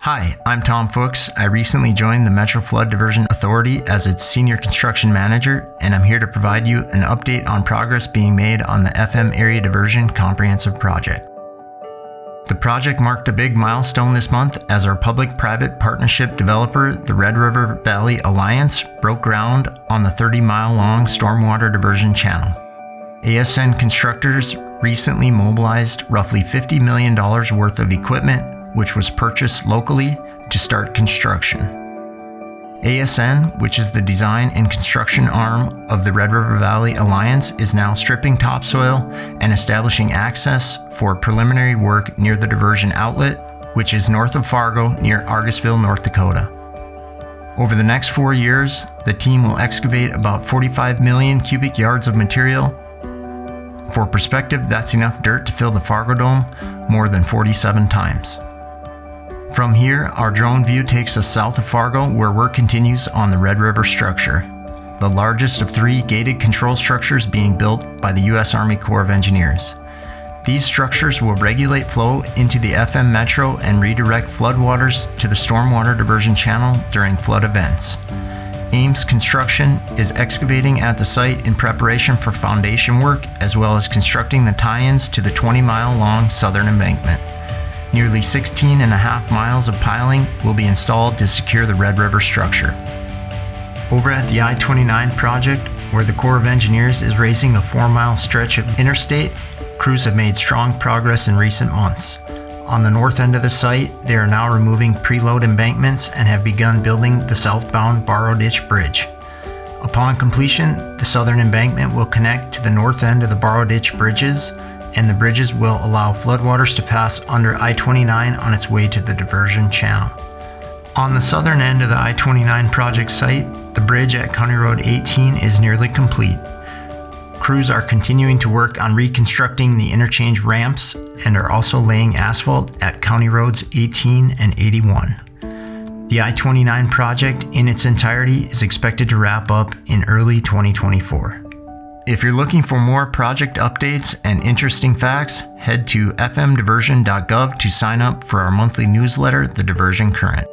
Hi, I'm Tom Fuchs. I recently joined the Metro Flood Diversion Authority as its Senior Construction Manager, and I'm here to provide you an update on progress being made on the FM Area Diversion Comprehensive Project. The project marked a big milestone this month as our public-private partnership developer, the Red River Valley Alliance, broke ground on the 30-mile-long stormwater diversion channel. ASN constructors recently mobilized roughly $50 million worth of equipment, which was purchased locally to start construction. ASN, which is the design and construction arm of the Red River Valley Alliance, is now stripping topsoil and establishing access for preliminary work near the diversion outlet, which is north of Fargo near Argusville, North Dakota. Over the next 4 years, the team will excavate about 45 million cubic yards of material. For perspective, that's enough dirt to fill the Fargo Dome more than 47 times. From here, our drone view takes us south of Fargo, where work continues on the Red River structure, the largest of 3 gated control structures being built by the U.S. Army Corps of Engineers. These structures will regulate flow into the FM Metro and redirect floodwaters to the stormwater diversion channel during flood events. Ames Construction is excavating at the site in preparation for foundation work, as well as constructing the tie-ins to the 20-mile-long southern embankment. Nearly 16.5 miles of piling will be installed to secure the Red River structure. Over at the I29 Project, where the Corps of Engineers is raising a 4-mile stretch of interstate, crews have made strong progress in recent months. On the north end of the site, they are now removing preload embankments and have begun building the southbound Borrow Ditch Bridge. Upon completion, the southern embankment will connect to the north end of the Borrow Ditch bridges, and the bridges will allow floodwaters to pass under I29 on its way to the diversion channel. On the southern end of the I29 project site, the bridge at County Road 18 is nearly complete. Crews are continuing to work on reconstructing the interchange ramps and are also laying asphalt at County Roads 18 and 81. The I29 project in its entirety is expected to wrap up in early 2024. If you're looking for more project updates and interesting facts, head to fmdiversion.gov to sign up for our monthly newsletter, The Diversion Current.